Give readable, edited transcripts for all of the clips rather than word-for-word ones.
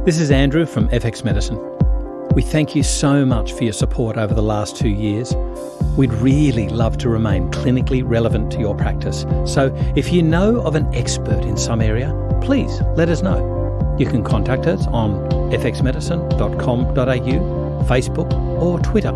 This is Andrew from FX Medicine. We thank you so much for your support over the last 2 years. We'd really love to remain clinically relevant to your practice. So if you know of an expert in some area, please let us know. You can contact us on fxmedicine.com.au, Facebook or Twitter.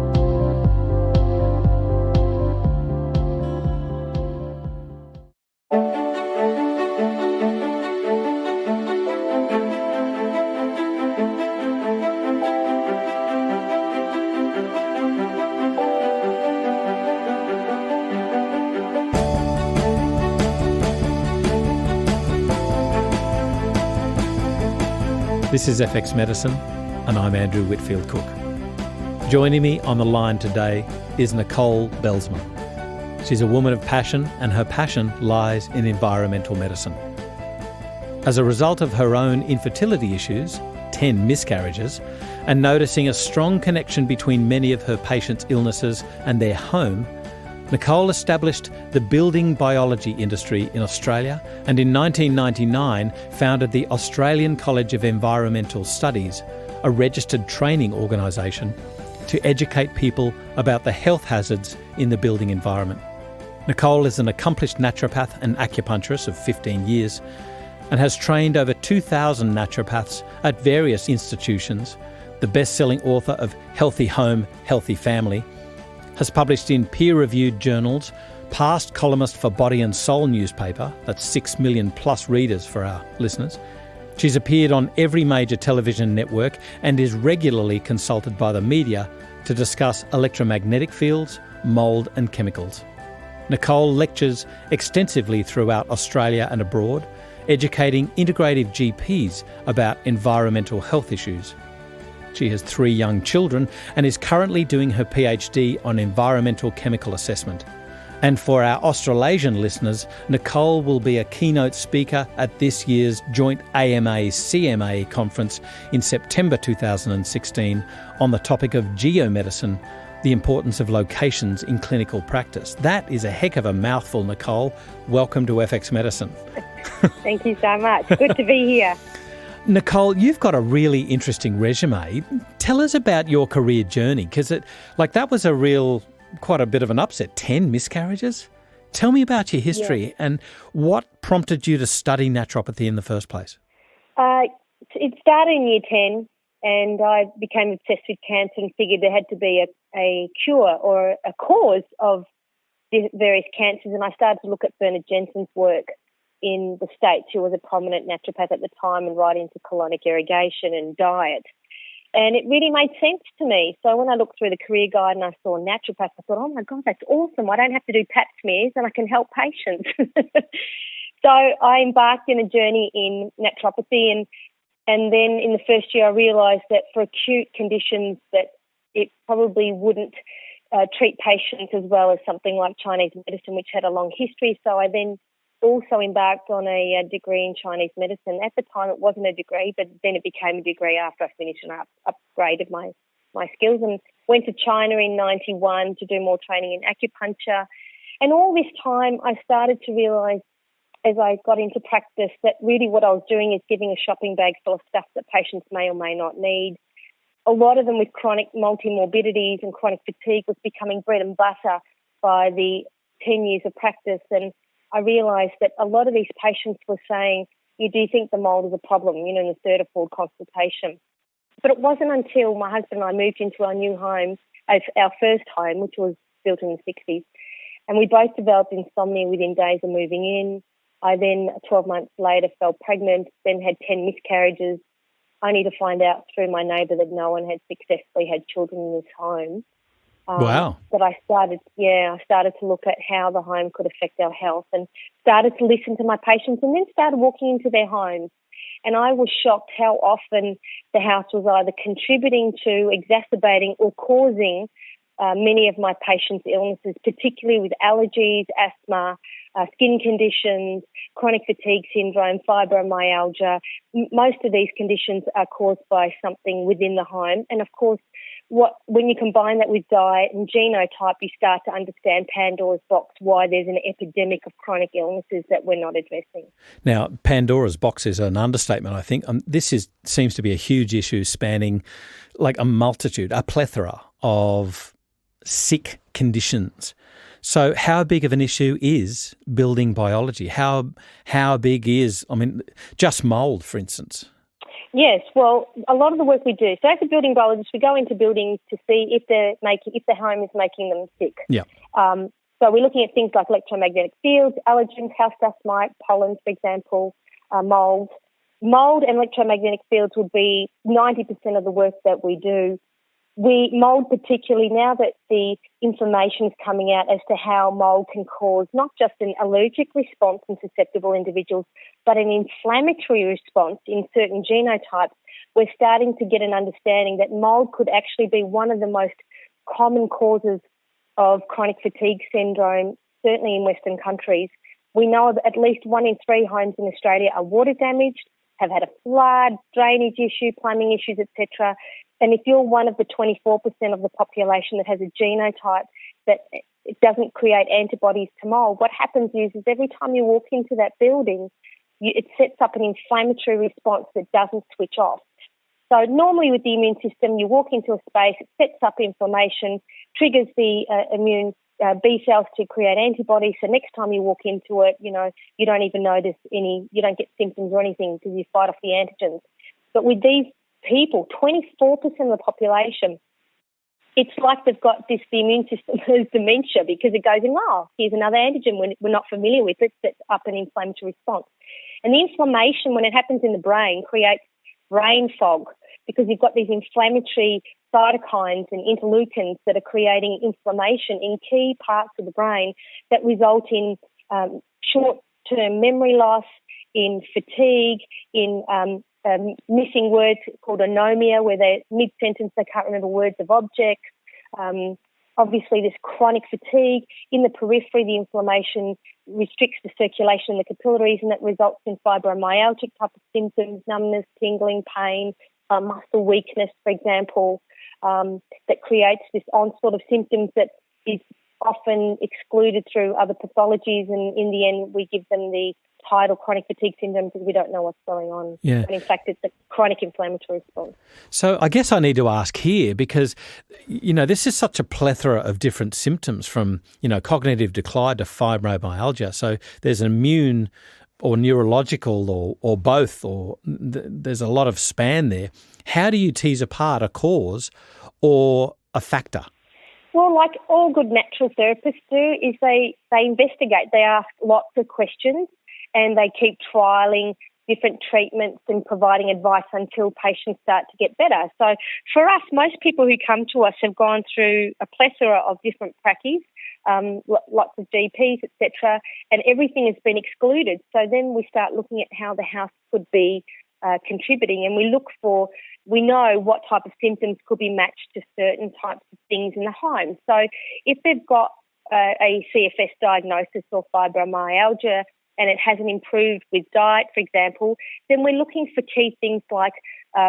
This is FX Medicine, and I'm Andrew Whitfield Cook. Joining me on the line today is Nicole Bijlsma. She's a woman of passion, and her passion lies in environmental medicine. As a result of her own infertility issues, 10 miscarriages, and noticing a strong connection between many of her patients' illnesses and their home, Nicole established the building biology industry in Australia and in 1999 founded the Australian College of Environmental Studies, a registered training organisation to educate people about the health hazards in the building environment. Nicole is an accomplished naturopath and acupuncturist of 15 years and has trained over 2,000 naturopaths at various institutions, the best-selling author of Healthy Home, Healthy Family, has published in peer-reviewed journals, past columnist for Body and Soul newspaper, that's 6 million plus readers for our listeners. She's appeared on every major television network and is regularly consulted by the media to discuss electromagnetic fields, mould and chemicals. Nicole lectures extensively throughout Australia and abroad, educating integrative GPs about environmental health issues. She has 3 young children and is currently doing her PhD on environmental chemical assessment. And for our Australasian listeners, Nicole will be a keynote speaker at this year's joint AIMA-CMA conference in September 2016 on the topic of Geomedicine, the importance of locations in clinical practice. That is a heck of a mouthful, Nicole. Welcome to FX Medicine. Thank you so much. Good to be here. Nicole, you've got a really interesting resume. Tell us about your career journey, because that was quite a bit of an upset. 10 miscarriages? Tell me about your history and what prompted you to study naturopathy in the first place. It started in year 10 and I became obsessed with cancer and figured there had to be a cure or a cause of the various cancers, and I started to look at Bernard Jensen's work in the States, who was a prominent naturopath at the time and right into colonic irrigation and diet. And it really made sense to me. So when I looked through the career guide and I saw naturopath, I thought, oh my God, that's awesome. I don't have to do pap smears and I can help patients. So I embarked in a journey in naturopathy and then in the first year I realised that for acute conditions that it probably wouldn't treat patients as well as something like Chinese medicine, which had a long history. So I then also embarked on a degree in Chinese medicine. At the time, it wasn't a degree, but then it became a degree after I finished and I upgraded my skills and went to China in 91 to do more training in acupuncture. And all this time, I started to realise as I got into practice that really what I was doing is giving a shopping bag full of stuff that patients may or may not need. A lot of them with chronic multimorbidities and chronic fatigue was becoming bread and butter by the 10 years of practice. And I realised that a lot of these patients were saying, do you think the mould is a problem, in the third or fourth consultation? But it wasn't until my husband and I moved into our new home, our first home, which was built in the 60s, and we both developed insomnia within days of moving in. I then, 12 months later, fell pregnant, then had 10 miscarriages, only to find out through my neighbour that no one had successfully had children in this home. Wow. But I started to look at how the home could affect our health and started to listen to my patients and then started walking into their homes. And I was shocked how often the house was either contributing to, exacerbating or causing many of my patients' illnesses, particularly with allergies, asthma, skin conditions, chronic fatigue syndrome, fibromyalgia. Most of these conditions are caused by something within the home. And of course, when you combine that with diet and genotype, you start to understand Pandora's box, why there's an epidemic of chronic illnesses that we're not addressing. Now, Pandora's box is an understatement, I think. Seems to be a huge issue spanning like a plethora of sick conditions. So how big of an issue is building biology? How big is, just mould, for instance? Yes, well, a lot of the work we do. So as a building biologist, we go into buildings to see if the home is making them sick. Yeah. So we're looking at things like electromagnetic fields, allergens, house dust mite, pollen, for example, mould. Mould and electromagnetic fields would be 90% of the work that we do. Mould particularly, now that the information is coming out as to how mould can cause not just an allergic response in susceptible individuals, but an inflammatory response in certain genotypes, we're starting to get an understanding that mould could actually be one of the most common causes of chronic fatigue syndrome, certainly in Western countries. We know that at least 1 in 3 homes in Australia are water damaged, have had a flood, drainage issue, plumbing issues, etc. And if you're one of the 24% of the population that has a genotype that it doesn't create antibodies to mould, what happens is every time you walk into that building, it sets up an inflammatory response that doesn't switch off. So normally with the immune system, you walk into a space, it sets up inflammation, triggers the immune B cells to create antibodies. So next time you walk into it, you don't even notice you don't get symptoms or anything because you fight off the antigens. But with these people, 24% of the population, it's like they've got the immune system has dementia because it goes in, here's another antigen we're not familiar with. It sets up an inflammatory response. And the inflammation, when it happens in the brain, creates brain fog because you've got these inflammatory cytokines and interleukins that are creating inflammation in key parts of the brain that result in short-term memory loss, in fatigue, in missing words called anomia, where they're mid-sentence, they can't remember words of objects. Obviously, this chronic fatigue. In the periphery, the inflammation restricts the circulation in the capillaries, and that results in fibromyalgic type of symptoms, numbness, tingling, pain, muscle weakness, for example, that creates this onslaught of symptoms that is often excluded through other pathologies, and in the end, we give them the title chronic fatigue syndrome because we don't know what's going on. Yeah. And in fact, it's a chronic inflammatory response. So I guess I need to ask here because, this is such a plethora of different symptoms from, cognitive decline to fibromyalgia. So there's an immune or neurological or both, or there's a lot of span there. How do you tease apart a cause or a factor? Well, like all good natural therapists do, is they investigate. They ask lots of questions and they keep trialling different treatments and providing advice until patients start to get better. So for us, most people who come to us have gone through a plethora of different practices, lots of GPs, etc., and everything has been excluded. So then we start looking at how the house could be contributing, and we know what type of symptoms could be matched to certain types of things in the home. So if they've got a CFS diagnosis or fibromyalgia and it hasn't improved with diet, for example, then we're looking for key things like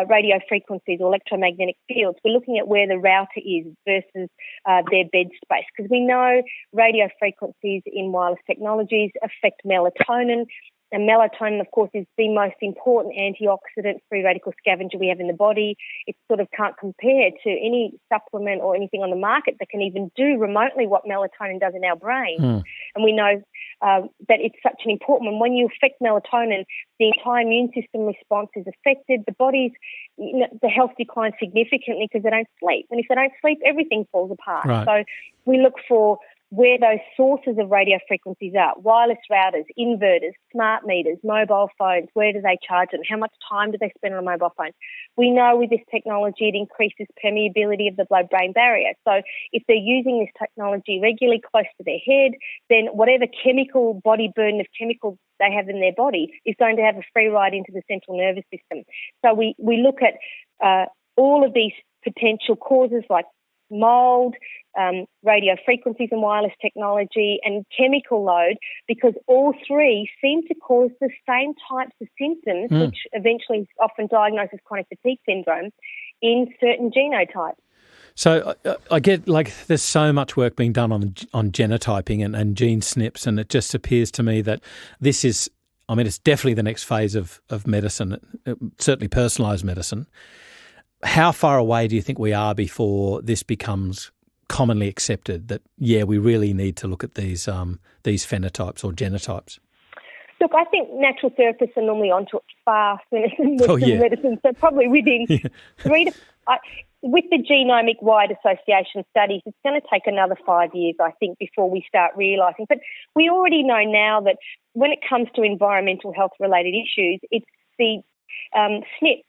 radio frequencies or electromagnetic fields. We're looking at where the router is versus their bed space, because we know radio frequencies in wireless technologies affect melatonin. And melatonin, of course, is the most important antioxidant free radical scavenger we have in the body. It sort of can't compare to any supplement or anything on the market that can even do remotely what melatonin does in our brain. And we know that it's such an important one. When you affect melatonin, the entire immune system response is affected. The body's, the health declines significantly because they don't sleep. And if they don't sleep, everything falls apart. Right. So we look for where those sources of radio frequencies are: wireless routers, inverters, smart meters, mobile phones. Where do they charge them? How much time do they spend on a mobile phone? We know with this technology it increases permeability of the blood-brain barrier. So if they're using this technology regularly close to their head, then whatever chemical body burden of chemicals they have in their body is going to have a free ride into the central nervous system. So we look at all of these potential causes like mould, radio frequencies and wireless technology, and chemical load, because all three seem to cause the same types of symptoms, which eventually is often diagnosed as chronic fatigue syndrome in certain genotypes. So I get there's so much work being done on genotyping and gene SNPs, and it just appears to me that this is, it's definitely the next phase of medicine, certainly personalised medicine. How far away do you think we are before this becomes commonly accepted that, we really need to look at these phenotypes or genotypes? Look, I think natural therapists are normally onto it far sooner than Western medicine, so probably within 3 to... with the genomic-wide association studies, it's going to take another 5 years, I think, before we start realising. But we already know now that when it comes to environmental health-related issues, it's the SNPs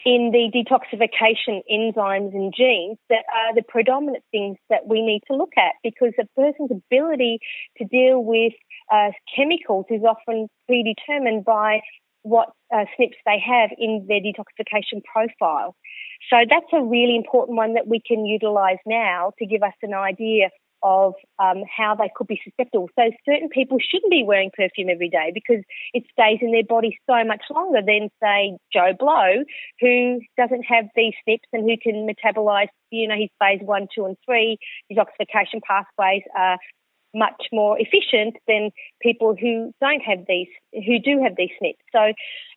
in the detoxification enzymes and genes that are the predominant things that we need to look at, because a person's ability to deal with chemicals is often predetermined by what SNPs they have in their detoxification profile. So that's a really important one that we can utilise now to give us an idea of how they could be susceptible. So certain people shouldn't be wearing perfume every day because it stays in their body so much longer than, say, Joe Blow, who doesn't have these SNPs and who can metabolise, his phase 1, 2 and 3 detoxification pathways are much more efficient than people who do have these SNPs. So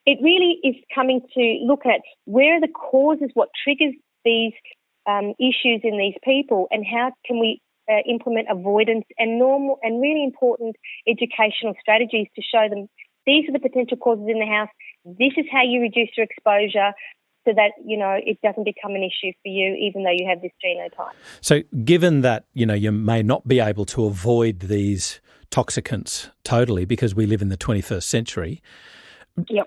it really is coming to look at where are the causes, what triggers these issues in these people, and how can we implement avoidance and normal and really important educational strategies to show them these are the potential causes in the house. This is how you reduce your exposure, so that, it doesn't become an issue for you, even though you have this genotype. So given that, you may not be able to avoid these toxicants totally because we live in the 21st century,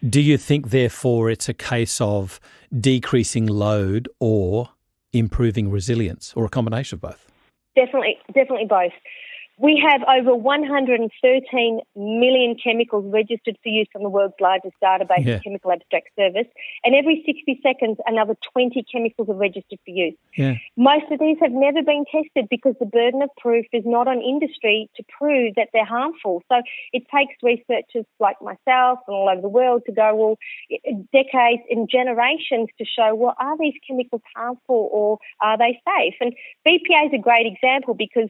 do you think, therefore, it's a case of decreasing load or improving resilience, or a combination of both? Definitely both. We have over 113 million chemicals registered for use on the world's largest database of chemical abstract service, and every 60 seconds another 20 chemicals are registered for use. Most of these have never been tested because the burden of proof is not on industry to prove that they're harmful. So it takes researchers like myself and all over the world to go, decades and generations to show, are these chemicals harmful or are they safe? And BPA is a great example because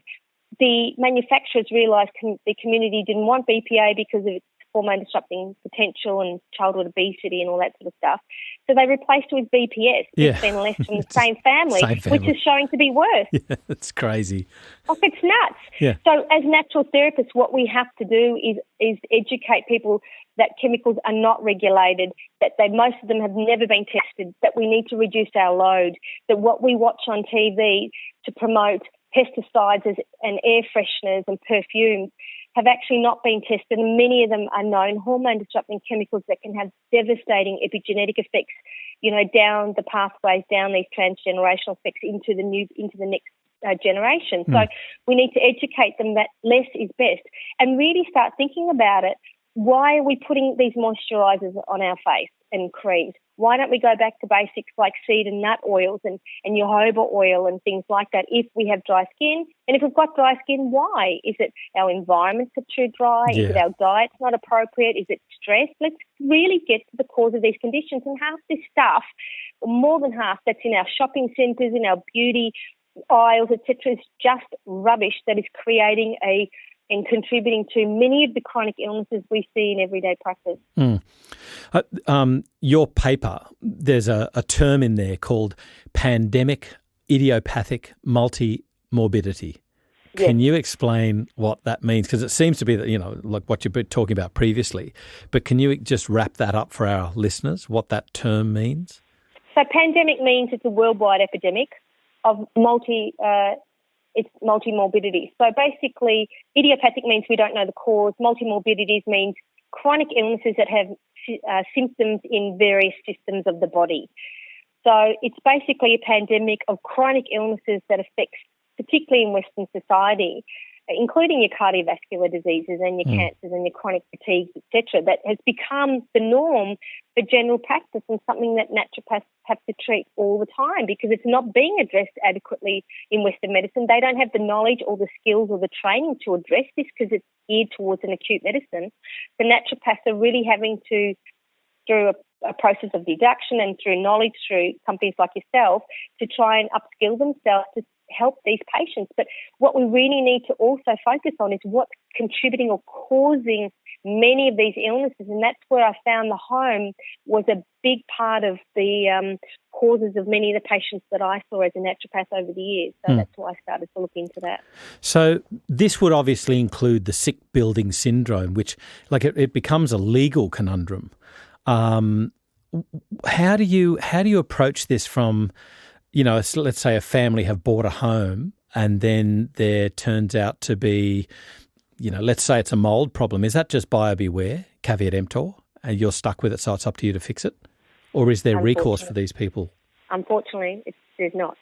the manufacturers realised the community didn't want BPA because of its hormone disrupting potential and childhood obesity and all that sort of stuff. So they replaced it with BPS, it's been less from the same family, which is showing to be worse. It's crazy. It's nuts. So as natural therapists, what we have to do is educate people that chemicals are not regulated, that most of them have never been tested, that we need to reduce our load, that what we watch on TV to promote pesticides and air fresheners and perfumes have actually not been tested, and many of them are known hormone-disrupting chemicals that can have devastating epigenetic effects, down the pathways, down these transgenerational effects into the next generation. So we need to educate them that less is best and really start thinking about it. Why are we putting these moisturisers on our face and creams? Why don't we go back to basics like seed and nut oils and jojoba oil and things like that if we have dry skin? And if we've got dry skin, why? Is it our environments are too dry? Is it our diet's not appropriate? Is it stress? Let's really get to the cause of these conditions. And half this stuff, or more than half, that's in our shopping centres, in our beauty aisles, etc., is just rubbish that is creating and contributing to many of the chronic illnesses we see in everyday practice. Your paper, there's a term in there called pandemic idiopathic multimorbidity. Can you explain what that means? Because it seems to be that, like what you've been talking about previously, but can you just wrap that up for our listeners, what that term means? So pandemic means it's a worldwide epidemic of it's multimorbidity. So basically, idiopathic means we don't know the cause. Multimorbidities means chronic illnesses that have symptoms in various systems of the body. So it's basically a pandemic of chronic illnesses that affects, particularly in Western society, including your cardiovascular diseases and your cancers and your chronic fatigues, etc., that has become the norm for general practice and something that naturopaths have to treat all the time because it's not being addressed adequately in Western medicine. They don't have the knowledge or the skills or the training to address this because it's geared towards an acute medicine. The naturopaths are really having to, through a process of deduction and through knowledge through companies like yourself to try and upskill themselves to help these patients. But what we really need to also focus on is what's contributing or causing many of these illnesses, and that's where I found the home was a big part of the causes of many of the patients that I saw as a naturopath over the years. So that's why I started to look into that. So this would obviously include the sick building syndrome, which it becomes a legal conundrum. How do you approach this from, let's say a family have bought a home and then there turns out to be, let's say it's a mold problem. Is that just buyer beware, caveat emptor, and you're stuck with it, so it's up to you to fix it? Or is there recourse for these people? Unfortunately, there's not.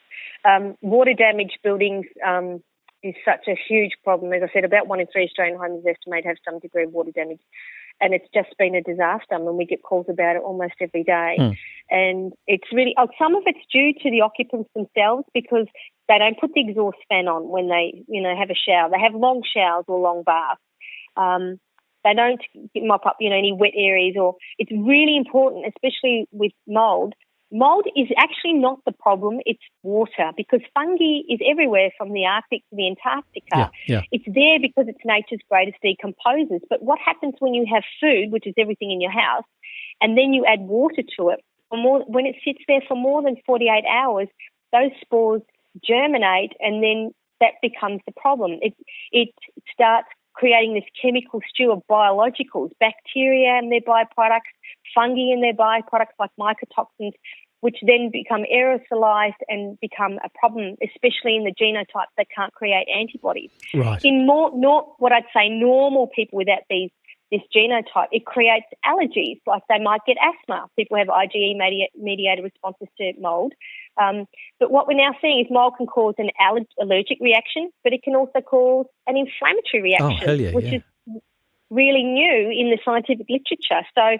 Water damaged buildings is such a huge problem. As I said, about 1 in 3 Australian homes is estimated to have some degree of water damage. And it's just been a disaster. I mean, we get calls about it almost every day. And it's really, some of it's due to the occupants themselves because they don't put the exhaust fan on when they, have a shower. They have long showers or long baths. They don't mop up, any wet areas, or it's really important, especially with mould. Mould is actually not the problem, it's water, because fungi is everywhere from the Arctic to the Antarctica. Yeah. It's there because it's nature's greatest decomposers. But what happens when you have food, which is everything in your house, and then you add water to it, when it sits there for more than 48 hours, those spores germinate and then that becomes the problem. It starts creating this chemical stew of biologicals, bacteria and their byproducts, fungi and their byproducts like mycotoxins, which then become aerosolized and become a problem, especially in the genotypes that can't create antibodies. Right. In what I'd say normal people without this genotype, it creates allergies, like they might get asthma. People have IgE-mediated responses to mould. But what we're now seeing is mould can cause an allergic reaction, but it can also cause an inflammatory reaction, which is really new in the scientific literature. So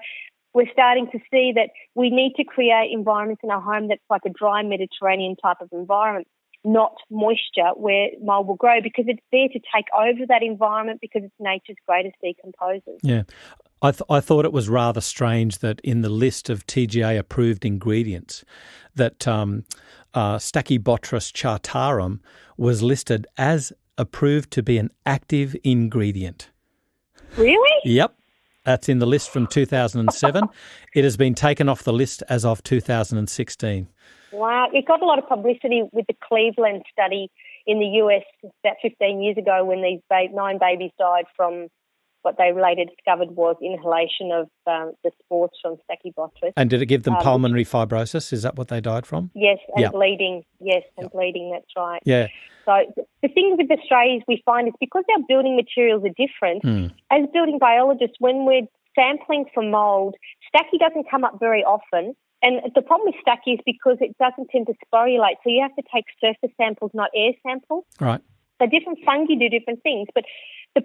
we're starting to see that we need to create environments in our home that's like a dry Mediterranean type of environment, not moisture, where mould will grow, because it's there to take over that environment because it's nature's greatest decomposers. Yeah. I thought it was rather strange that in the list of TGA-approved ingredients that Stachybotrys chartarum was listed as approved to be an active ingredient. Really? Yep. That's in the list from 2007. It has been taken off the list as of 2016. Wow. It got a lot of publicity with the Cleveland study in the US about 15 years ago when these 9 babies died from what they later discovered was inhalation of the spores from Stachybotrys. And did it give them pulmonary fibrosis? Is that what they died from? Yes, and bleeding. Yes, and bleeding, that's right. Yeah. So the thing with Australia is we find is because our building materials are different, as building biologists, when we're sampling for mould, Stachy doesn't come up very often. And the problem with Stachy is because it doesn't tend to sporulate. So you have to take surface samples, not air samples. Right. So different fungi do different things. But the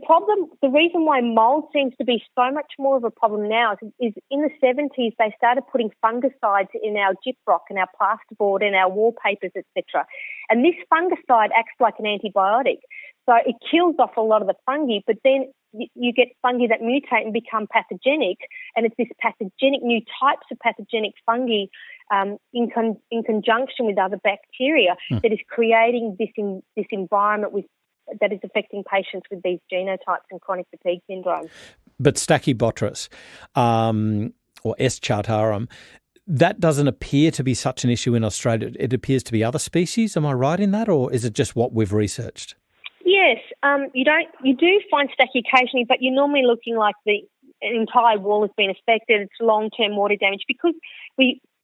reason why mould seems to be so much more of a problem now is in the 70s they started putting fungicides in our gyprock and our plasterboard and our wallpapers, etc. And this fungicide acts like an antibiotic. So it kills off a lot of the fungi, but then you get fungi that mutate and become pathogenic, and it's this pathogenic, new types of pathogenic fungi in conjunction with other bacteria that is creating this environment that is affecting patients with these genotypes and chronic fatigue syndrome. But Stachybotrys or S. chartarum, that doesn't appear to be such an issue in Australia. It appears to be other species. Am I right in that, or is it just what we've researched? Yes, you do find Stachy occasionally, but you're normally looking like the entire wall has been affected. It's long-term water damage because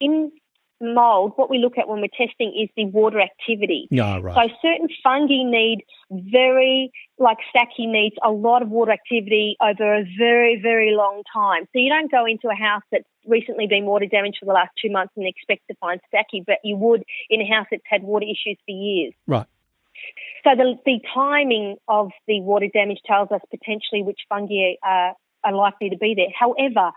in mould, what we look at when we're testing is the water activity. Yeah, right. So certain fungi need Stachy needs a lot of water activity over a very, very long time. So you don't go into a house that's recently been water damaged for the last 2 months and expect to find Stachy, but you would in a house that's had water issues for years. Right. So the timing of the water damage tells us potentially which fungi are likely to be there. However,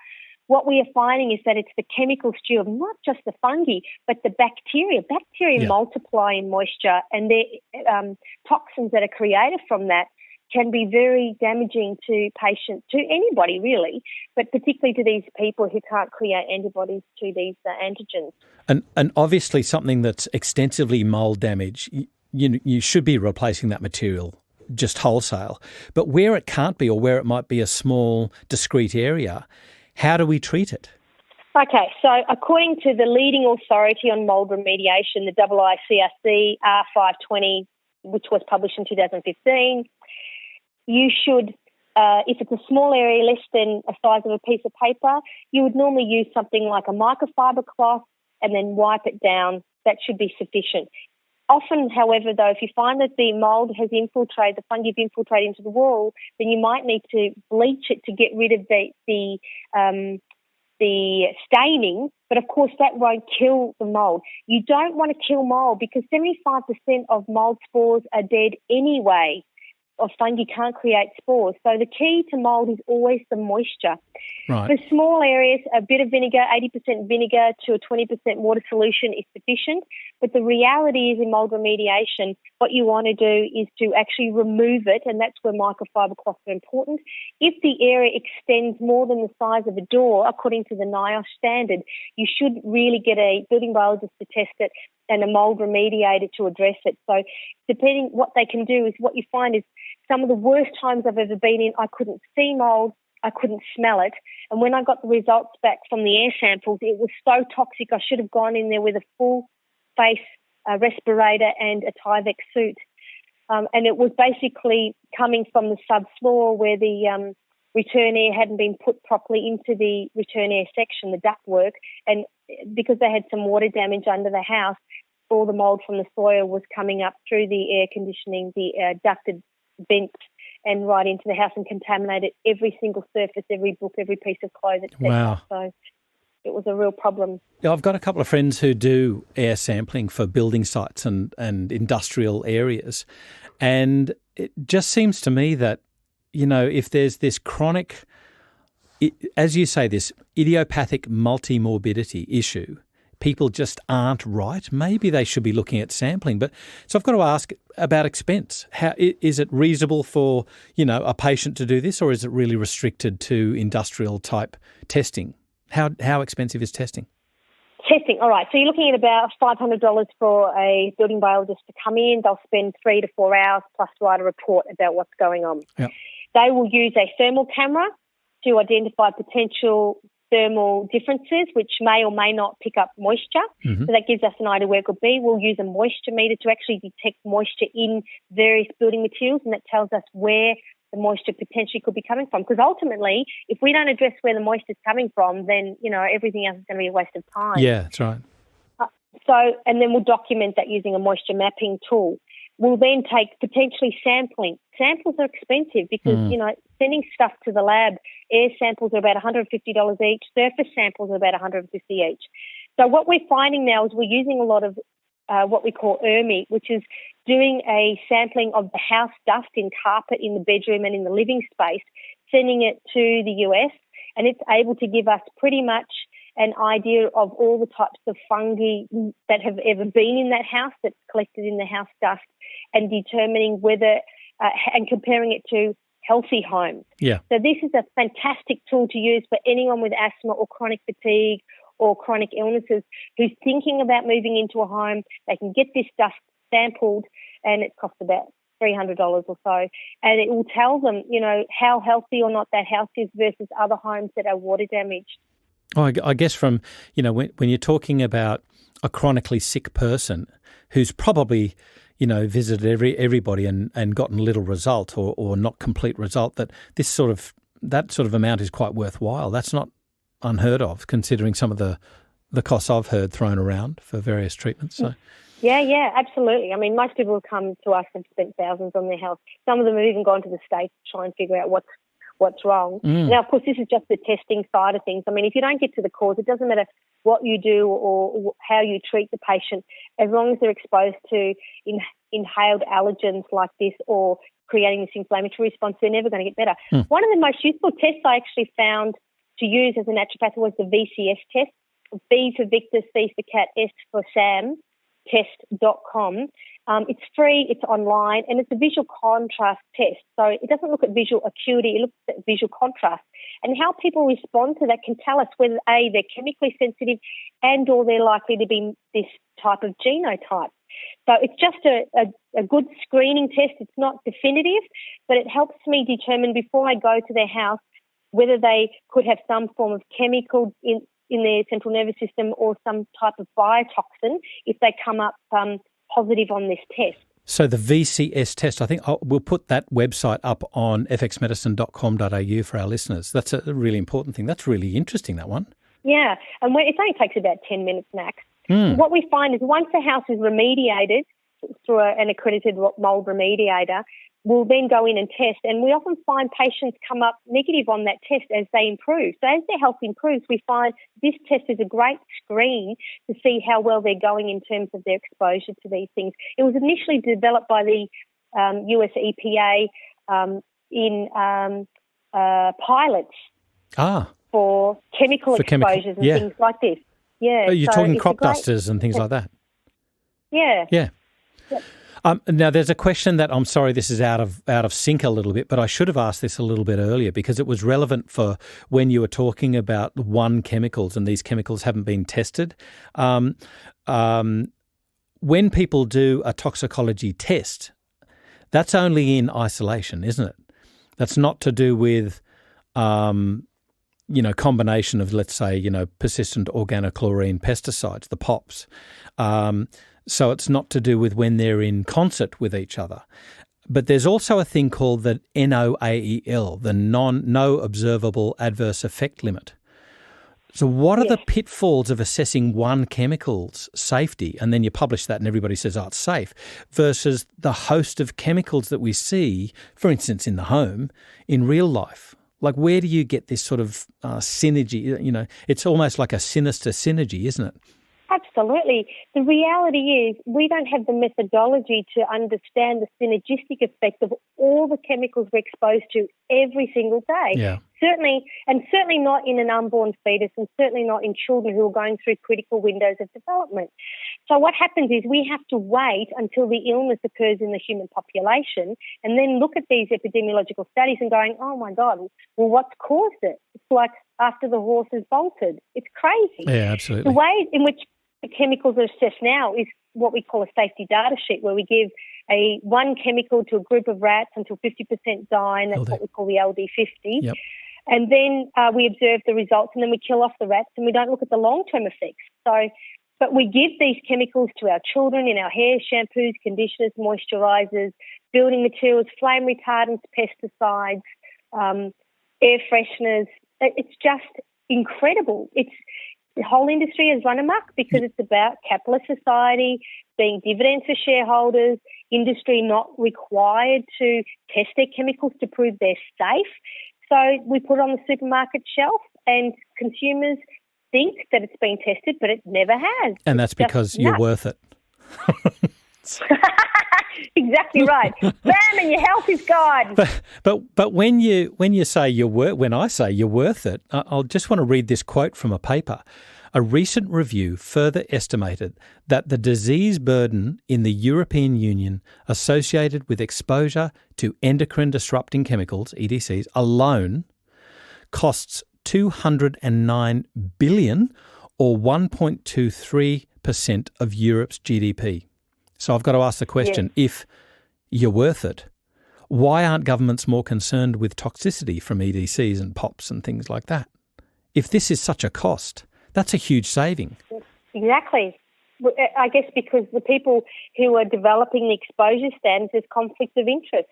what we are finding is that it's the chemical stew of not just the fungi, but the bacteria. Bacteria multiply in moisture, and the toxins that are created from that can be very damaging to patients, to anybody really, but particularly to these people who can't create antibodies to these antigens. And obviously something that's extensively mould damage, you should be replacing that material just wholesale. But where it can't be, or where it might be a small, discrete area, how do we treat it? Okay, so according to the leading authority on mould remediation, the IICRC R520, which was published in 2015, you should, if it's a small area less than the size of a piece of paper, you would normally use something like a microfiber cloth and then wipe it down. That should be sufficient. Often, however, though, if you find that the mould has infiltrated, the fungi have infiltrated into the wall, then you might need to bleach it to get rid of the staining, but of course that won't kill the mould. You don't want to kill mould because 75% of mould spores are dead anyway, or fungi can't create spores. So the key to mould is always the moisture. Right. For small areas, a bit of vinegar, 80% vinegar to a 20% water solution is sufficient. But the reality is in mould remediation, what you want to do is to actually remove it, and that's where microfiber cloths are important. If the area extends more than the size of a door, according to the NIOSH standard, you should really get a building biologist to test it and a mould remediator to address it. So depending what they can do is, what you find is some of the worst times I've ever been in, I couldn't see mould, I couldn't smell it. And when I got the results back from the air samples, it was so toxic I should have gone in there with a full face respirator and a Tyvek suit. And it was basically coming from the subfloor where the return air hadn't been put properly into the return air section, the ductwork. And because they had some water damage under the house, all the mould from the soil was coming up through the air conditioning, the ducted vents, and right into the house and contaminated every single surface, every book, every piece of clothes, etc. Wow. So it was a real problem. Yeah, I've got a couple of friends who do air sampling for building sites and industrial areas. And it just seems to me that, if there's this chronic, as you say, this idiopathic multimorbidity issue, people just aren't right. Maybe they should be looking at sampling. But so I've got to ask about expense. How is it reasonable for, a patient to do this, or is it really restricted to industrial type testing? How expensive is testing? Testing, all right. So you're looking at about $500 for a building biologist to come in. They'll spend 3 to 4 hours plus write a report about what's going on. Yep. They will use a thermal camera to identify potential thermal differences, which may or may not pick up moisture. Mm-hmm. So that gives us an idea where it could be. We'll use a moisture meter to actually detect moisture in various building materials, and that tells us where the moisture potentially could be coming from. Because ultimately, if we don't address where the moisture is coming from, then, everything else is going to be a waste of time. Yeah, that's right. And then we'll document that using a moisture mapping tool. We'll then take potentially sampling. Samples are expensive because, sending stuff to the lab, air samples are about $150 each, surface samples are about $150 each. So what we're finding now is we're using a lot of what we call ERMI, which is doing a sampling of the house dust in carpet in the bedroom and in the living space, sending it to the US, and it's able to give us pretty much an idea of all the types of fungi that have ever been in that house that's collected in the house dust, and determining whether and comparing it to healthy homes. Yeah. So this is a fantastic tool to use for anyone with asthma or chronic fatigue or chronic illnesses who's thinking about moving into a home. They can get this dust sampled, and it costs about $300 or so. And it will tell them, how healthy or not that house is versus other homes that are water damaged. Oh, I guess from, when you're talking about a chronically sick person who's probably, visited everybody and gotten little result or not complete result, that that sort of amount is quite worthwhile. That's not unheard of, considering some of the costs I've heard thrown around for various treatments. So. Yeah, absolutely. I mean, most people who come to us have spent thousands on their health. Some of them have even gone to the States to try and figure out what's wrong. Now, of course, this is just the testing side of things. I mean, if you don't get to the cause, it doesn't matter what you do or how you treat the patient, as long as they're exposed to inhaled allergens like this or creating this inflammatory response, they're never going to get better. One of the most useful tests I actually found to use as a naturopath was the VCS test, V for Victor, C for Cat, S for Sam, test.com. It's free, it's online, and it's a visual contrast test. So it doesn't look at visual acuity, it looks at visual contrast. And how people respond to that can tell us whether, A, they're chemically sensitive and or they're likely to be this type of genotype. So it's just a good screening test. It's not definitive, but it helps me determine before I go to their house whether they could have some form of chemical in their central nervous system or some type of biotoxin if they come up positive on this test. So the VCS test, I think we'll put that website up on fxmedicine.com.au for our listeners. That's a really important thing. That's really interesting, that one. Yeah, and it only takes about 10 minutes max. What we find is once the house is remediated through an accredited mould remediator, we'll then go in and test. And we often find patients come up negative on that test as they improve. So as their health improves, we find this test is a great screen to see how well they're going in terms of their exposure to these things. It was initially developed by the US EPA in pilots for chemical exposures and things like this. Yeah, oh, you're talking crop dusters and things like that. Yeah. Yeah. Yep. Now, there's a question that I'm sorry, this is out of sync a little bit, but I should have asked this a little bit earlier because it was relevant for when you were talking about one chemicals and these chemicals haven't been tested. When people do a toxicology test, that's only in isolation, isn't it? That's not to do with combination of, let's say, persistent organochlorine pesticides, the POPs. So it's not to do with when they're in concert with each other. But there's also a thing called the NOAEL, the No Observable Adverse Effect Limit. So what are the pitfalls of assessing one chemical's safety, and then you publish that and everybody says, oh, it's safe, versus the host of chemicals that we see, for instance, in the home, in real life? Like, where do you get this sort of synergy? It's almost like a sinister synergy, isn't it? Absolutely. The reality is we don't have the methodology to understand the synergistic effect of all the chemicals we're exposed to every single day. Yeah. Certainly not in an unborn fetus, and certainly not in children who are going through critical windows of development. So what happens is we have to wait until the illness occurs in the human population and then look at these epidemiological studies and going, oh my God, well, what's caused it? It's like after the horse has bolted. It's crazy. Yeah, absolutely. The way in which the chemicals are assessed now is what we call a safety data sheet, where we give one chemical to a group of rats until 50% die, and that's what we call the LD50. Yep. And then we observe the results, and then we kill off the rats, and we don't look at the long-term effects. But we give these chemicals to our children in our hair, shampoos, conditioners, moisturisers, building materials, flame retardants, pesticides, air fresheners. It's just incredible. The whole industry has run amok because it's about capitalist society, being dividends for shareholders, industry not required to test their chemicals to prove they're safe. So we put it on the supermarket shelf and consumers think that it's been tested, but it never has. And that's because you're worth it. Exactly right. Bam, and your health is gone. But when I say you're worth it, I'll just want to read this quote from a paper. A recent review further estimated that the disease burden in the European Union associated with exposure to endocrine disrupting chemicals, EDCs, alone costs $209 billion, or 1.23% of Europe's GDP. So I've got to ask the question, if you're worth it, why aren't governments more concerned with toxicity from EDCs and POPs and things like that? If this is such a cost, that's a huge saving. Exactly. I guess because the people who are developing the exposure standards, there's conflict of interest.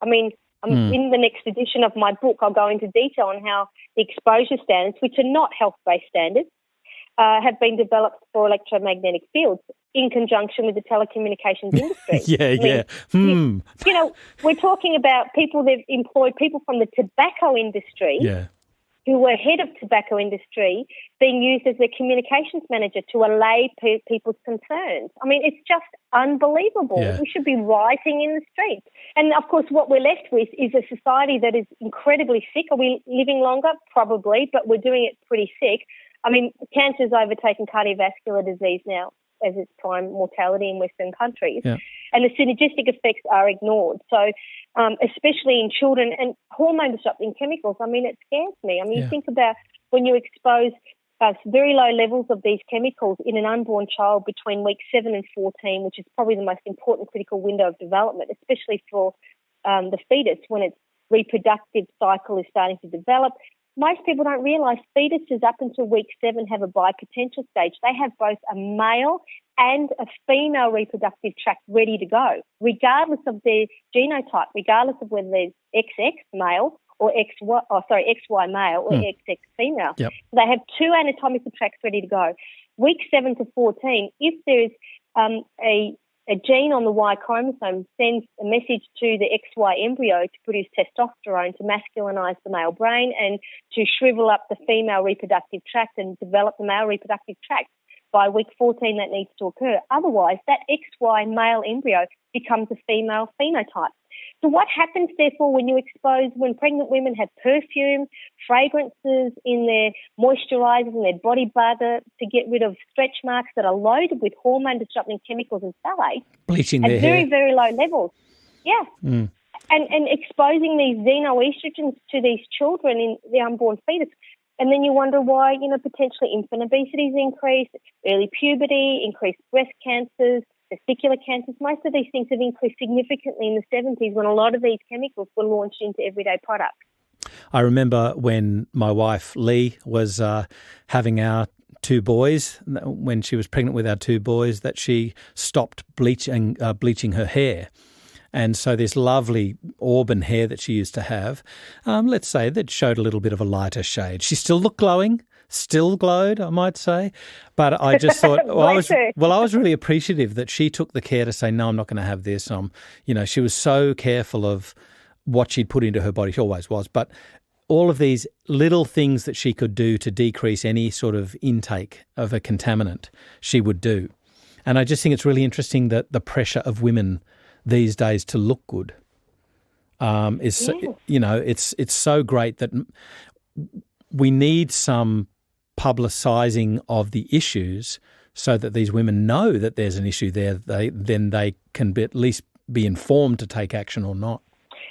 I mean, in the next edition of my book, I'll go into detail on how the exposure standards, which are not health-based standards, have been developed for electromagnetic fields in conjunction with the telecommunications industry. We're talking about they've employed people from the tobacco industry who were head of tobacco industry being used as their communications manager to allay people's concerns. I mean, it's just unbelievable. Yeah. We should be rioting in the streets. And, of course, what we're left with is a society that is incredibly sick. Are we living longer? Probably, but we're doing it pretty sick. I mean, cancer's overtaken cardiovascular disease now as its prime mortality in Western countries. Yeah. And the synergistic effects are ignored. So especially in children, and hormone-disrupting chemicals, I mean, it scares me. I mean, you think about when you expose very low levels of these chemicals in an unborn child between week 7 and 14, which is probably the most important critical window of development, especially for the fetus when its reproductive cycle is starting to develop. Most people don't realise fetuses up until week 7 have a bipotential stage. They have both a male and a female reproductive tract ready to go, regardless of their genotype, regardless of whether there's XX male or XY male or XX female. Yep. So they have two anatomical tracts ready to go. Week 7 to 14, if there's a gene on the Y chromosome sends a message to the XY embryo to produce testosterone to masculinise the male brain and to shrivel up the female reproductive tract and develop the male reproductive tract. By week 14, that needs to occur. Otherwise, that XY male embryo becomes a female phenotype. So what happens, therefore, when pregnant women have perfume, fragrances in their moisturisers and their body butter to get rid of stretch marks that are loaded with hormone-disrupting chemicals and phthalates bleaching at their very, hair. very low levels. Yeah. And exposing these xenoestrogens to these children in the unborn fetus. And then you wonder why, potentially infant obesity is increased, early puberty, increased breast cancers, testicular cancers. Most of these things have increased significantly in the 70s when a lot of these chemicals were launched into everyday products. I remember when my wife, Lee, was having our two boys, when she was pregnant with our two boys, that she stopped bleaching her hair. And so this lovely auburn hair that she used to have, let's say that showed a little bit of a lighter shade. She still looked glowing, still glowed, I might say. But I just thought, I was really appreciative that she took the care to say, no, I'm not going to have this. She was so careful of what she'd put into her body. She always was. But all of these little things that she could do to decrease any sort of intake of a contaminant, she would do. And I just think it's really interesting that the pressure of women these days to look good it's so great that we need some publicising of the issues so that these women know that there's an issue there. Then they can at least be informed to take action or not.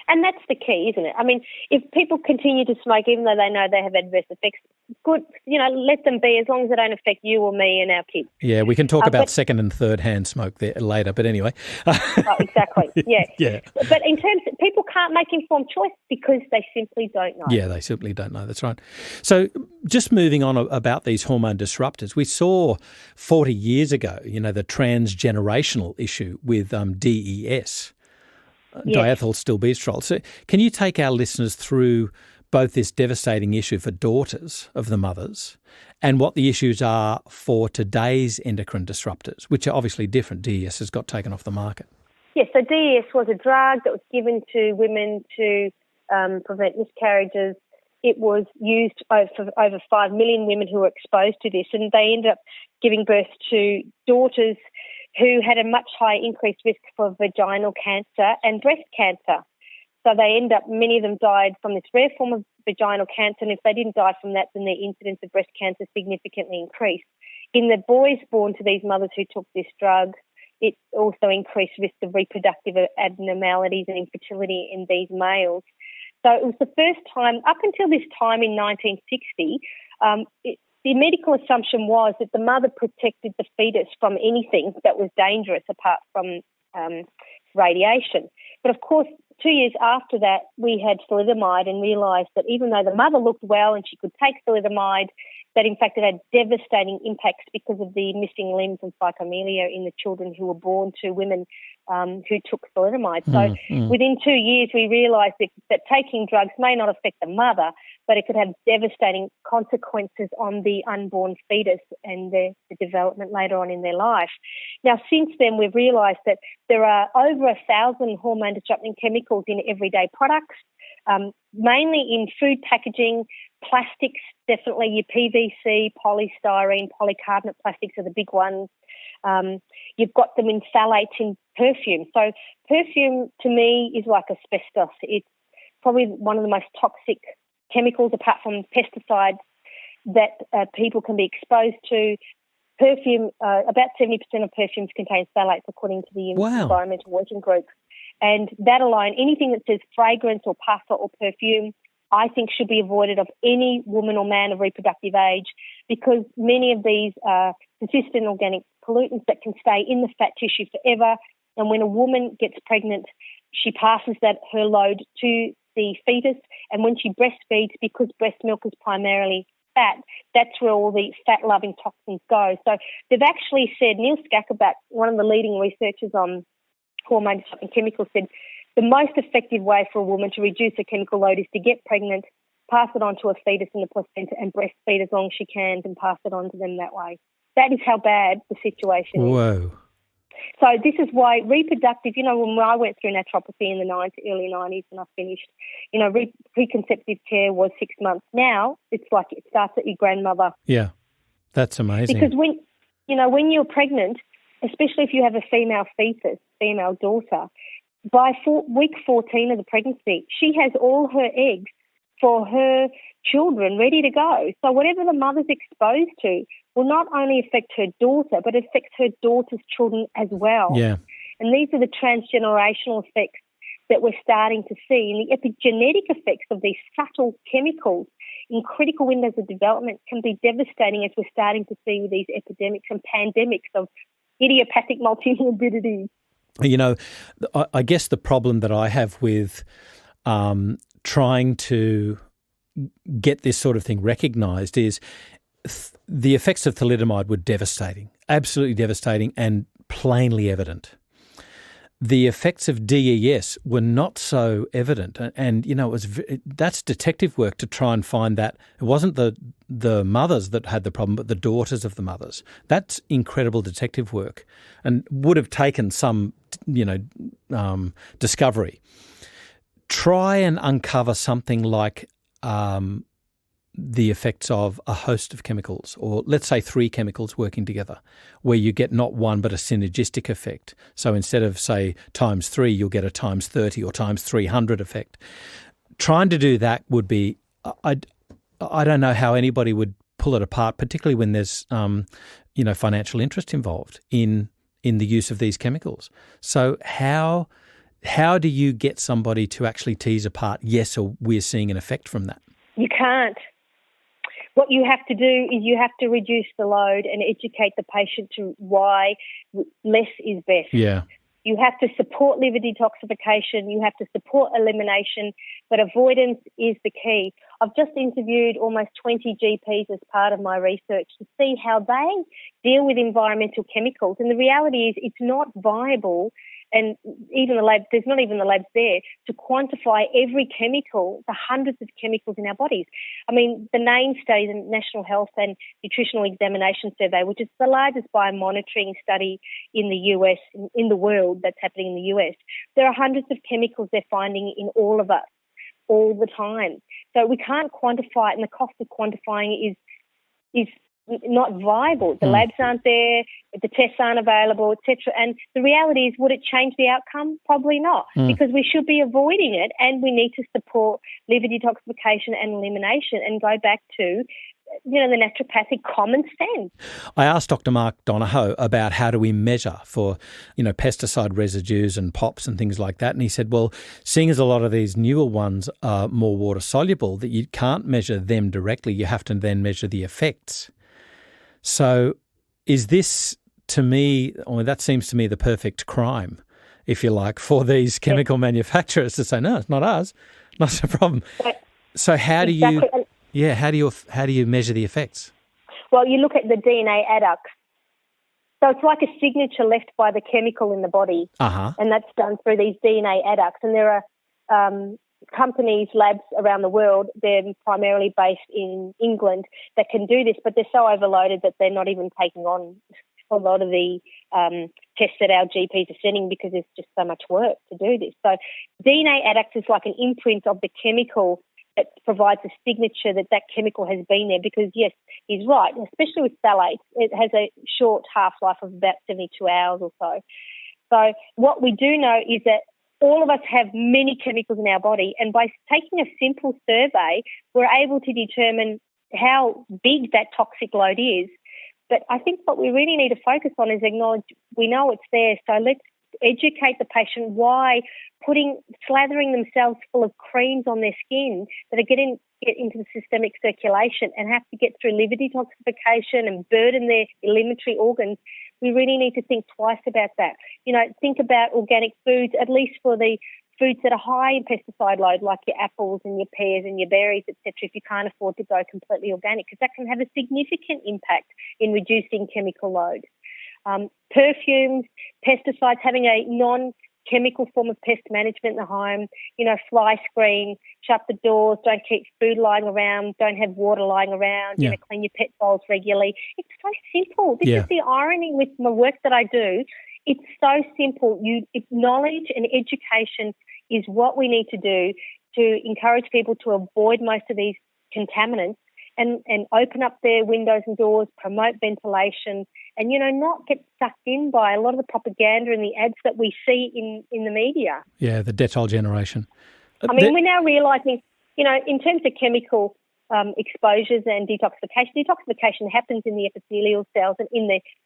And that's the key, isn't it? I mean, if people continue to smoke, even though they know they have adverse effects, good, let them be, as long as they don't affect you or me and our kids. Yeah, we can talk about second and third hand smoke there later, but anyway. Exactly, yeah. Yeah. But in terms of, people can't make informed choice because they simply don't know. Yeah, they simply don't know, that's right. So just moving on about these hormone disruptors, we saw 40 years ago, the transgenerational issue with DES. Yes. Diethylstilbestrol. So can you take our listeners through both this devastating issue for daughters of the mothers and what the issues are for today's endocrine disruptors, which are obviously different? DES has got taken off the market. Yes, so DES was a drug that was given to women to prevent miscarriages. It was used for over 5 million women who were exposed to this, and they ended up giving birth to daughters who had a much higher increased risk for vaginal cancer and breast cancer. So many of them died from this rare form of vaginal cancer, and if they didn't die from that, then their incidence of breast cancer significantly increased. In the boys born to these mothers who took this drug, it also increased risk of reproductive abnormalities and infertility in these males. So it was the first time, up until this time in 1960, the medical assumption was that the mother protected the fetus from anything that was dangerous apart from radiation. But of course, 2 years after that, we had thalidomide and realised that even though the mother looked well and she could take thalidomide, that in fact it had devastating impacts because of the missing limbs and psychomelia in the children who were born to women who took thalidomide. So within 2 years, we realised that taking drugs may not affect the mother, but it could have devastating consequences on the unborn fetus and the development later on in their life. Now, since then, we've realised that there are over 1,000 hormone-disrupting chemicals in everyday products, mainly in food packaging, plastics, definitely your PVC, polystyrene, polycarbonate plastics are the big ones. You've got them in phthalates in perfume. So perfume, to me, is like asbestos. It's probably one of the most toxic chemicals, apart from pesticides, that people can be exposed to. perfume, about 70% of perfumes contain phthalates, according to the Wow. Environmental Working Group. And that alone, anything that says fragrance or pasta or perfume, I think should be avoided of any woman or man of reproductive age, because many of these are persistent organic pollutants that can stay in the fat tissue forever. And when a woman gets pregnant, she passes her load to the fetus. And when she breastfeeds, because breast milk is primarily fat, that's where all the fat-loving toxins go. So they've actually said, Neil Skackerback, one of the leading researchers on hormone disrupting chemicals, said the most effective way for a woman to reduce her chemical load is to get pregnant, pass it on to a fetus in the placenta, and breastfeed as long as she can and pass it on to them that way. That is how bad the situation is. Whoa. So this is why reproductive, when I went through naturopathy in the early 90s and I finished, preconceptive care was 6 months. Now it's like it starts at your grandmother. Yeah, that's amazing. Because when you're pregnant, especially if you have a female fetus, female daughter, by week 14 of the pregnancy, she has all her eggs for her children ready to go. So whatever the mother's exposed to will not only affect her daughter, but it affects her daughter's children as well. Yeah. And these are the transgenerational effects that we're starting to see. And the epigenetic effects of these subtle chemicals in critical windows of development can be devastating, as we're starting to see with these epidemics and pandemics of idiopathic multimorbidity. I guess the problem that I have with trying to get this sort of thing recognised is the effects of thalidomide were devastating, absolutely devastating and plainly evident. The effects of DES were not so evident, and that's detective work to try and find that. It wasn't the mothers that had the problem, but the daughters of the mothers. That's incredible detective work, and would have taken some, discovery. Try and uncover something like the effects of a host of chemicals, or let's say 3 chemicals working together, where you get not one but a synergistic effect. So instead of, say, times 3, you'll get a times 30 or times 300 effect. Trying to do that would be, I don't know how anybody would pull it apart, particularly when there's financial interest involved in the use of these chemicals. So how do you get somebody to actually tease apart, yes, or we're seeing an effect from that? You can't. What you have to do is you have to reduce the load and educate the patient to why less is best. Yeah. You have to support liver detoxification. You have to support elimination, but avoidance is the key. I've just interviewed almost 20 GPs as part of my research to see how they deal with environmental chemicals. And the reality is it's not viable, and even the lab, there's not even the labs there to quantify every chemical, the hundreds of chemicals in our bodies. I mean, the NAME study, the National Health and Nutritional Examination Survey, which is the largest biomonitoring study in the US, in the world that's happening in the US, there are hundreds of chemicals they're finding in all of us all the time. So we can't quantify it, and the cost of quantifying it is not viable. The labs aren't there, the tests aren't available, etc. And the reality is, would it change the outcome? Probably not, because we should be avoiding it, and we need to support liver detoxification and elimination and go back to the naturopathic common sense. I asked Dr. Mark Donahoe about how do we measure for, pesticide residues and POPs and things like that. And he said, well, seeing as a lot of these newer ones are more water soluble, that you can't measure them directly. You have to then measure the effects. So is this, to me, that seems to me the perfect crime, if you like, for these chemical manufacturers to say, no, it's not ours, not a problem. So how do you... Yeah, how do you measure the effects? Well, you look at the DNA adducts. So it's like a signature left by the chemical in the body, and that's done through these DNA adducts. And there are companies, labs around the world, they're primarily based in England, that can do this, but they're so overloaded that they're not even taking on a lot of the tests that our GPs are sending, because there's just so much work to do this. So DNA adducts is like an imprint of the chemical that provides a signature that chemical has been there, because, yes, he's right, especially with phthalates, it has a short half-life of about 72 hours or so. So what we do know is that all of us have many chemicals in our body, and by taking a simple survey, we're able to determine how big that toxic load is, But I think what we really need to focus on is acknowledge we know it's there, so let's educate the patient why slathering themselves full of creams on their skin that are get into the systemic circulation and have to get through liver detoxification and burden their alimentary organs. We really need to think twice about that. Think about organic foods, at least for the foods that are high in pesticide load, like your apples and your pears and your berries, etc., if you can't afford to go completely organic, because that can have a significant impact in reducing chemical load. Perfumes, pesticides, having a non-chemical form of pest management in the home, fly screen, shut the doors, don't keep food lying around, don't have water lying around, clean your pet bowls regularly. It's so simple. This is the irony with my work that I do. It's so simple. Knowledge and education is what we need to do to encourage people to avoid most of these contaminants and open up their windows and doors, promote ventilation, and, not get sucked in by a lot of the propaganda and the ads that we see in the media. Yeah, the Dettol generation. We're now realising, in terms of chemical exposures and detoxification happens in the epithelial cells and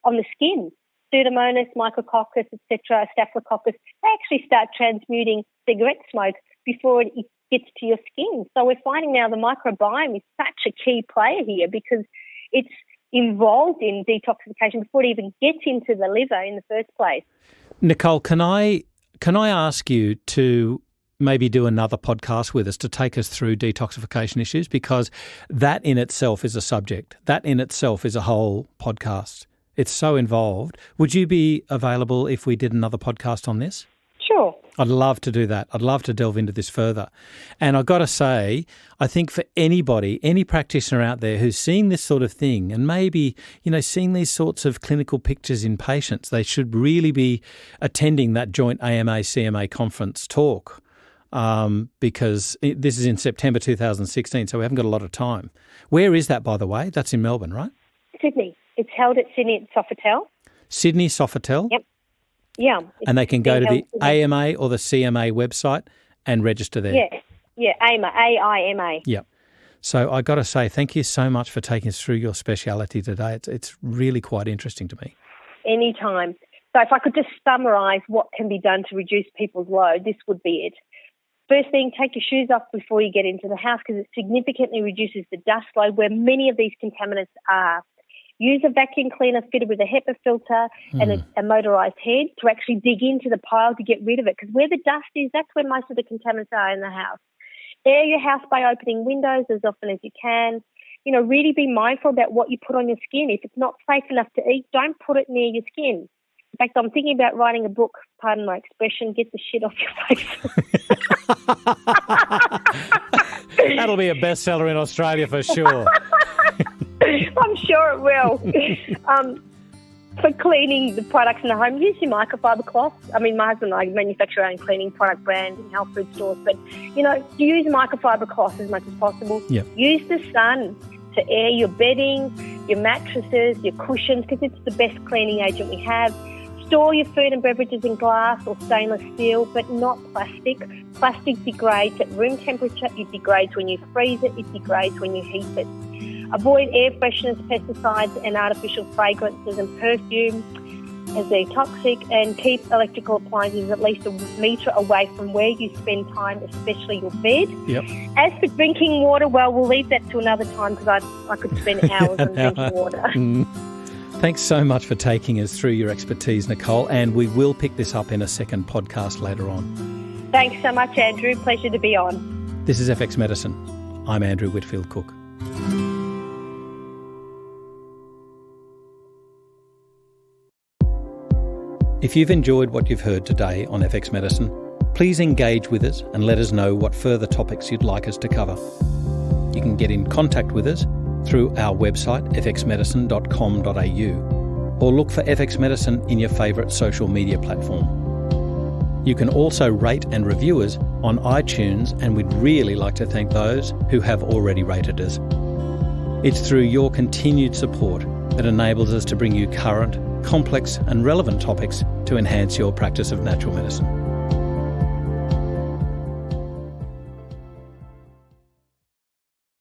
on the skin. Pseudomonas, Micrococcus, etc., Staphylococcus, they actually start transmuting cigarette smoke before it gets to your skin. So we're finding now the microbiome is such a key player here because it's involved in detoxification before it even gets into the liver in the first place. Nicole, can I ask you to maybe do another podcast with us to take us through detoxification issues, because that in itself is a subject. That in itself is a whole podcast. It's so involved. Would you be available if we did another podcast on this? Sure. I'd love to do that. I'd love to delve into this further. And I've got to say, I think for anybody, any practitioner out there who's seeing this sort of thing and maybe, seeing these sorts of clinical pictures in patients, they should really be attending that joint AIMA CMA conference talk because this is in September 2016, so we haven't got a lot of time. Where is that, by the way? That's in Melbourne, right? Sydney. It's held at Sydney at Sofitel. Sydney Sofitel? Yep. Yeah. And they can go to the AIMA or the CMA website and register there. Yeah, AIMA, AIMA. Yep. So I got to say, thank you so much for taking us through your speciality today. It's really quite interesting to me. Anytime. So if I could just summarise what can be done to reduce people's load, this would be it. First thing, take your shoes off before you get into the house because it significantly reduces the dust load where many of these contaminants are. Use a vacuum cleaner fitted with a HEPA filter and a motorised head to actually dig into the pile to get rid of it, because where the dust is, that's where most of the contaminants are in the house. Air your house by opening windows as often as you can. Really be mindful about what you put on your skin. If it's not safe enough to eat, don't put it near your skin. In fact, I'm thinking about writing a book, pardon my expression, get the shit off your face. That'll be a bestseller in Australia for sure. I'm sure it will. For cleaning the products in the home, use your microfiber cloths. My husband and I manufacture our own cleaning product brand in health food stores, but, use microfiber cloths as much as possible. Yep. Use the sun to air your bedding, your mattresses, your cushions, because it's the best cleaning agent we have. Store your food and beverages in glass or stainless steel, but not plastic. Plastic degrades at room temperature. It degrades when you freeze it. It degrades when you heat it. Avoid air fresheners, pesticides and artificial fragrances and perfume as they're toxic, and keep electrical appliances at least a metre away from where you spend time, especially your bed. Yep. As for drinking water, well, we'll leave that to another time because I could spend hours on drinking water. Thanks so much for taking us through your expertise, Nicole, and we will pick this up in a second podcast later on. Thanks so much, Andrew. Pleasure to be on. This is FX Medicine. I'm Andrew Whitfield Cook. If you've enjoyed what you've heard today on FX Medicine, please engage with us and let us know what further topics you'd like us to cover. You can get in contact with us through our website fxmedicine.com.au or look for FX Medicine in your favourite social media platform. You can also rate and review us on iTunes, and we'd really like to thank those who have already rated us. It's through your continued support that enables us to bring you current, complex and relevant topics to enhance your practice of natural medicine.